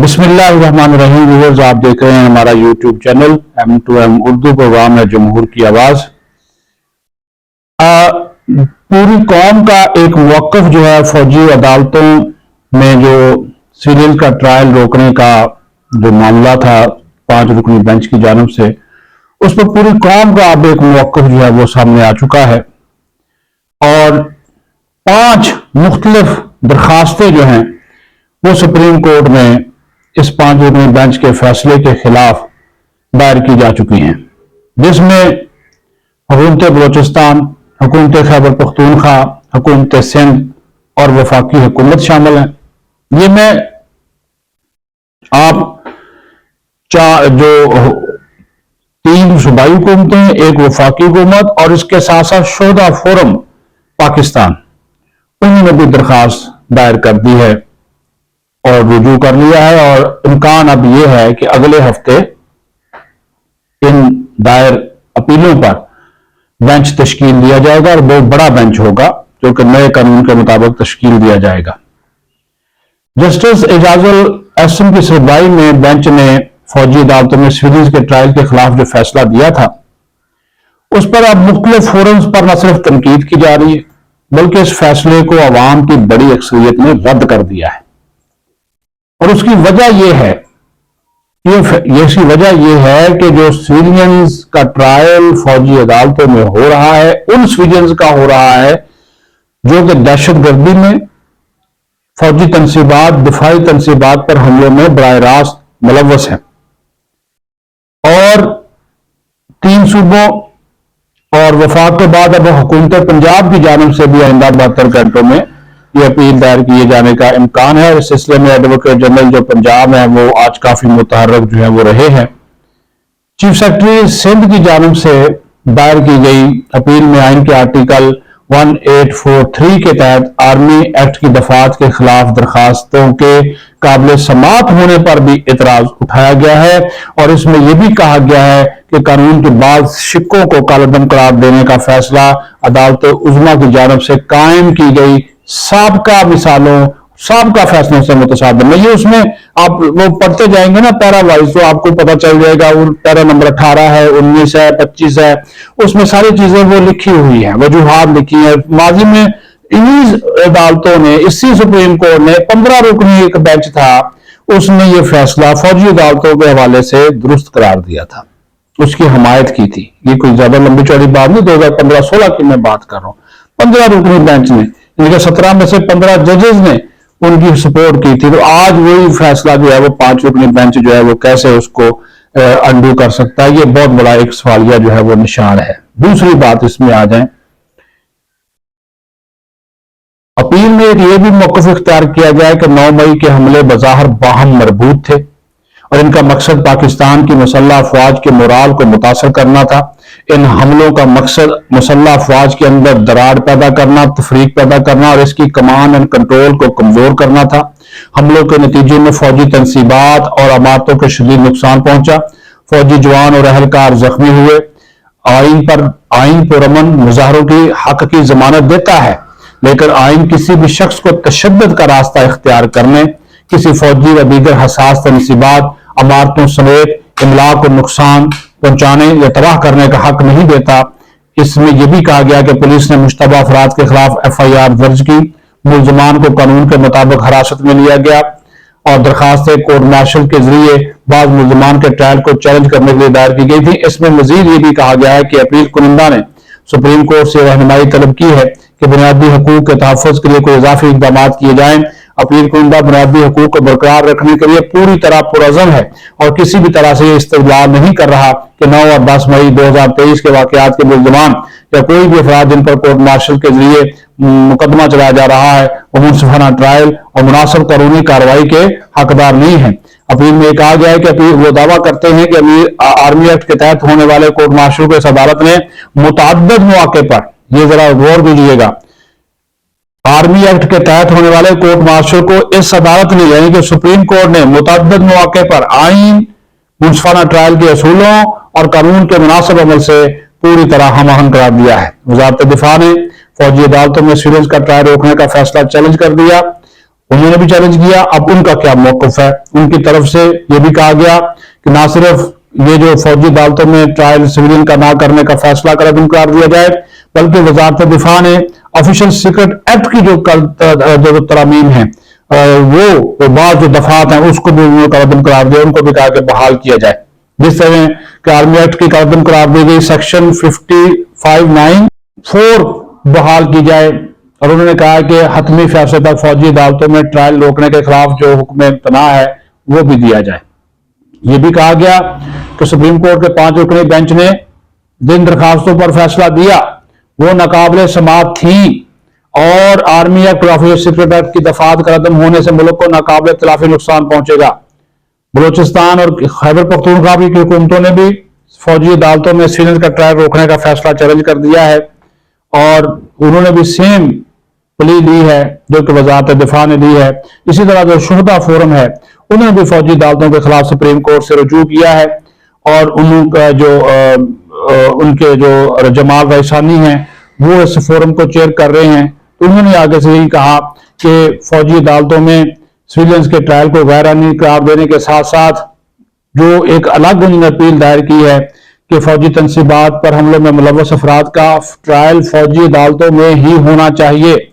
बिस्मिल्लाहिर्रहमानिर्रहीम। व्यूअर्स, आप देख रहे हैं हमारा YouTube channel M2M Urdu. Programme है जमहूर की आवाज। पूरी कौम का एक मौक़िफ़ जो है फौजी अदालतों में जो सीरियल का ट्रायल रोकने का जो मामला था 5 रुकनी बेंच की जानिब से, उस पर पूरी कौम का अब एक मौक़िफ़ जो है वो सामने आ चुका है और 5 मुख्तलिफ दरखास्तें जो हैं वो सुप्रीम कोर्ट में इस 5 रुकनी बेंच के फैसले के खिलाफ दायर की जा चुकी हैं, जिसमें हुकूमत बलोचिस्तान, हुकूमत खैबर पख्तूनख्वा, हुकूमत सिंध और वफाकी हुकूमत शामिल है। ये मैं आप जो 3 सूबाई हुकूमतें, एक वफाकी हुकूमत और इसके साथ साथ शोधा फोरम पाकिस्तान, उन्होंने भी दरखास्त दायर कर दी है और रुजू कर लिया है। और इम्कान अब यह है कि अगले हफ्ते इन दायर अपीलों पर बेंच तश्कील दिया जाएगा और बहुत बड़ा बेंच होगा जो कि नए कानून के मुताबिक तश्कील दिया जाएगा। जस्टिस एजाजुल एहसन की सरबराही में बेंच ने फौजी अदालतों में सिविल्स के ट्रायल के खिलाफ जो फैसला दिया था, उस पर अब मुख्तलिफ फोरम्स पर न सिर्फ तनकीद की जा रही है बल्कि इस फैसले को अवाम की बड़ी अक्सरियत ने रद्द कर दिया है। और उसकी वजह यह है, इसकी वजह यह है कि जो सिविलियंस का ट्रायल फौजी अदालतों में हो रहा है, उन सिविलियंस का हो रहा है जो कि दहशतगर्दी में, फौजी तनसीबात, दिफाई तनसीबात पर हमलों में बराह रास्त मुलव्वस है। और 3 सूबों और वफाक के बाद अब हुकूमत पंजाब की जानिब से भी आइंदा 72 घंटों में ये अपील दायर किए जाने का इम्कान है। इस सिलसिले में एडवोकेट जनरल जो पंजाब है वो आज काफी मुतहर्रिक जो है वो रहे हैं। चीफ सेक्रेटरी सिंध की जानिब से दायर की गई अपील में आइन के आर्टिकल 1843 के तहत आर्मी एक्ट की दफात के खिलाफ दरखास्तों के काबिल समात होने पर भी इतराज उठाया गया है और इसमें यह भी कहा गया है कि कानून के बाद शिक्कों को कालअदम करार देने का फैसला अदालत उज़्मा की जानिब से कायम की गई साबका मिसालों, साबका फैसलों से मुतसादिम है। ये उसमें आप वो पढ़ते जाएंगे ना पैरा वाइज, तो आपको पता चल जाएगा। वो पैरा नंबर 18 है, 19 है, 25 है, उसमें सारी चीजें वो लिखी हुई हैं, वजूहात लिखी है। माजी में इन्हीं अदालतों ने, इसी सुप्रीम कोर्ट ने 15 रुकनी एक बेंच था, उसने ये फैसला फौजी अदालतों के हवाले से दुरुस्त करार दिया था, उसकी हमायत की थी। ये कोई ज्यादा लंबी चौड़ी बात नहीं, 2015-16 की मैं बात कर रहा हूं। 15 रुकनी बेंच ने, इनके 17 में से 15 जजेस ने उनकी सपोर्ट की थी। तो आज वही फैसला जो है वो 5 रुकनी बेंच जो है वो कैसे उसको अंडू कर सकता है, ये बहुत बड़ा एक सवालिया जो है वो निशान है। दूसरी बात इसमें आ जाए, अपील में यह भी मौक़िफ़ इख्तियार किया गया है कि 9 मई के हमले बज़ाहिर बाहम मरबूत थे और इनका मकसद पाकिस्तान की मुसल्लह अफवाज के मोराल को मुतासर करना था। इन हमलों का मकसद मुसल्लह अफवाज के अंदर दरार पैदा करना, तफरीक पैदा करना और इसकी कमांड एंड कंट्रोल को कमजोर करना था। हमलों के नतीजे में फौजी तनसीबात और अमारतों को शदीद नुकसान पहुंचा, फौजी जवान और अहलकार जख्मी हुए। आइन पुरअमन मुजाहरों की हक की जमानत देता है, लेकिन आइन किसी भी शख्स को तशद्दुद का रास्ता इख्तियार करने, किसी फौजी व दीगर हसास तनसीबात, अमारतों समेत इमला को नुकसान पहुंचाने या तबाह करने का हक नहीं देता। इसमें यह भी कहा गया कि पुलिस ने मुश्तबा अफराद के खिलाफ FIR दर्ज की, मुलजमान को कानून के मुताबिक हिरासत में लिया गया और दरखास्तें कोर्ट मार्शल के जरिए बाद मुलजमान के ट्रायल को चैलेंज करने के लिए दायर की गई थी। इसमें मजीद ये भी कहा गया है कि अपील कुनिंदा ने सुप्रीम कोर्ट से रहनुमाई तलब की है कि बुनियादी हकूक के तहफ़्फ़ुज़ के लिए कोई इजाफी इक़दाम किए जाएं। अपील कुनिंदा बुनियादी हकूक को बरकरार रखने के लिए पूरी तरह पुरअज़म है और किसी भी तरह से ये इस्तदलाल नहीं कर रहा कि 9 और 10 मई 2023 के वाक़यात के मुलजमान या कोई भी अफराद जिन पर कोर्ट मार्शल के जरिए मुकदमा चलाया जा रहा है वो मुनसिफाना ट्रायल और मुनासिब कानूनी कार्रवाई के हकदार नहीं है। अपील में कहा गया है कि वो दावा करते हैं कि आर्मी एक्ट के तहत होने वाले कोर्ट मार्शल को इस अदालत ने मुतअद्दिद मौके पर, ये जरा गौर दीजिएगा, आर्मी एक्ट के तहत होने वाले कोर्ट मार्शल को इस अदालत ने यानी कि सुप्रीम कोर्ट ने मुतअद्दिद मौके पर आइन, मुनसिफाना ट्रायल के असूलों और कानून के मुनासिब अमल से पूरी तरह हम-आहंग करार दिया है। वज़ारत दिफा ने फौजी अदालतों में सिविल्स का ट्रायल रोकने का फैसला चैलेंज कर दिया उन्होंने भी चैलेंज किया। अब उनका क्या मौक़िफ़ है? उनकी तरफ से ये भी कहा गया कि ना सिर्फ ये जो फौजी अदालतों में ट्रायल सिविलियन का ना करने का फैसला रद्द करार दिया जाए, बल्कि वजारत दिफा ने ऑफिशियल सीक्रेट एक्ट की जो तरामीम है वो बाद जो दफात हैं उसको भी रद्द करार दिया, उनको भी कहा कि बहाल किया जाए। जिस तरह कि आर्मी एक्ट की रद्द करार दी गई, सेक्शन 55(9)(4) बहाल की जाए। और उन्होंने कहा कि हतमी फैसले तक फौजी अदालतों में ट्रायल रोकने के खिलाफ जो हुक्म तनाह है वो भी दिया जाए। ये भी कहा गया कि सुप्रीम कोर्ट के 5 रुकनी बेंच ने जिन दरखास्तों पर फैसला दिया वो नाकाबिले समाअत थी और आर्मी एक्ट और ऑफिशियल सीक्रेट एक्ट की दफात का रद्द होने से मुल्क को नाकाबिले इख्तिलाफी नुकसान पहुंचेगा। बलूचिस्तान और खैबर पख्तूनख्वा की हुकूमतों ने भी फौजी अदालतों में सिविलियंस का ट्रायल रोकने का फैसला चैलेंज कर दिया है और उन्होंने भी सेम प्ली ली है जो कि वजारत दिफा ने दी है। इसी तरह जो शुहदा फोरम है उन्होंने भी फौजी अदालतों के खिलाफ सुप्रीम कोर्ट से रुजू किया है और उनका उनके जो जमाल रईसानी हैं वो इस फोरम को चेयर कर रहे हैं। तो उन्होंने आगे से यही कहा कि फौजी अदालतों में सिविलियंस के ट्रायल को गैर आईनी करार देने के साथ साथ जो एक अलग उन्होंने अपील दायर की है कि फौजी तनसीबात पर हमलों में मुलव्वस अफराद का ट्रायल फौजी अदालतों में ही होना चाहिए।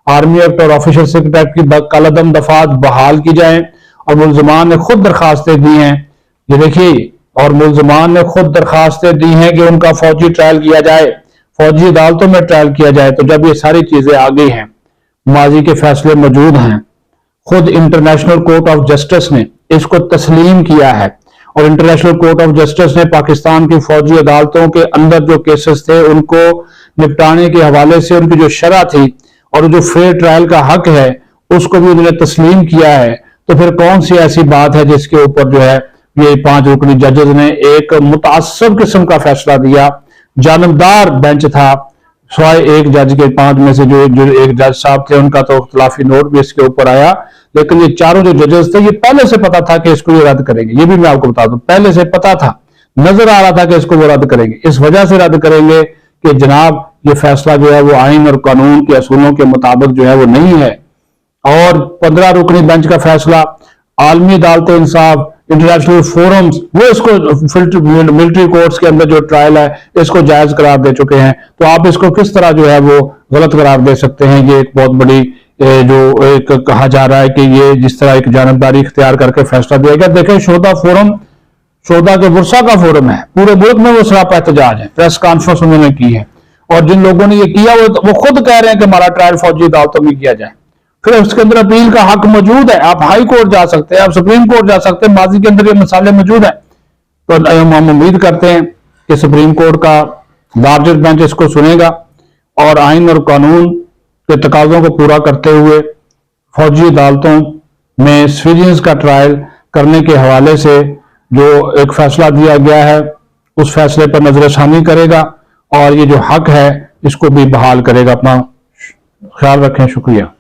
आर्मी एक्ट और ऑफिशियल सीक्रेट एक्ट की कलअदम दफात बहाल की जाए और मुल्ज़मान ने खुद दरखास्तें दी हैं, ये देखिए, और मुल्ज़मान ने खुद दरखास्तें दी हैं कि उनका फौजी ट्रायल किया जाए, फौजी अदालतों में ट्रायल किया जाए। तो जब ये सारी चीजें आ गई हैं, माजी के फैसले मौजूद हैं, खुद इंटरनेशनल कोर्ट ऑफ जस्टिस ने इसको तस्लीम किया है और इंटरनेशनल कोर्ट ऑफ जस्टिस ने पाकिस्तान की फौजी अदालतों के अंदर जो केसेस थे उनको निपटाने के हवाले से उनकी जो शरह थी और जो फेयर ट्रायल का हक है उसको भी उन्होंने तस्लीम किया है। तो फिर कौन सी ऐसी बात है जिसके ऊपर जो है ये 5 रुकनी जजेस ने एक मुतासब किस्म का फैसला दिया। जानबदार बेंच था, सवाए एक जज के 5 में से जो एक जज साहब थे उनका तो इख्तिलाफी नोट भी इसके ऊपर आया, लेकिन ये चारों जो जजेस थे ये पहले से पता था कि इसको ये रद्द करेंगे। ये भी मैं आपको बता दूं, पहले से पता था, नजर आ रहा था कि इसको वो रद्द करेंगे। इस वजह से रद्द करेंगे कि जनाब ये फैसला जो है वो आइन और कानून के असूलों के मुताबिक जो है वो नहीं है। और 15 रुकनी बेंच का फैसला, आलमी अदालतें इंसाफ, इंटरनेशनल फोरम्स वो इसको मिलिट्री कोर्ट्स के अंदर जो ट्रायल है इसको जायज करार दे चुके हैं। तो आप इसको किस तरह जो है वो गलत करार दे सकते हैं? ये एक बहुत बड़ी जो एक कहा जा रहा है कि ये जिस तरह एक जानबदारी इख्तियार करके फैसला दिया गया। देखें, शोधा फोरम शोधा के वर्षा का फोरम है, पूरे मुल्क में वो सरापा एहतजाज है, प्रेस कॉन्फ्रेंस उन्होंने की है और जिन लोगों ने ये किया वो खुद कह रहे हैं कि हमारा ट्रायल फौजी अदालतों में किया जाए। फिर उसके अंदर अपील का हक मौजूद है, आप हाई कोर्ट जा सकते हैं, आप सुप्रीम कोर्ट जा सकते हैं, माजी के अंदर ये मसाले मौजूद है। तो हम उम्मीद करते हैं कि सुप्रीम कोर्ट का लार्जेस्ट बेंच इसको सुनेगा और आइन और कानून के तकाज़ों को पूरा करते हुए फौजी अदालतों में सिविलियंस का ट्रायल करने के हवाले से जो एक फैसला दिया गया है उस फैसले पर नजरसानी करेगा और ये जो हक है इसको भी बहाल करेगा। अपना ख्याल रखें, शुक्रिया।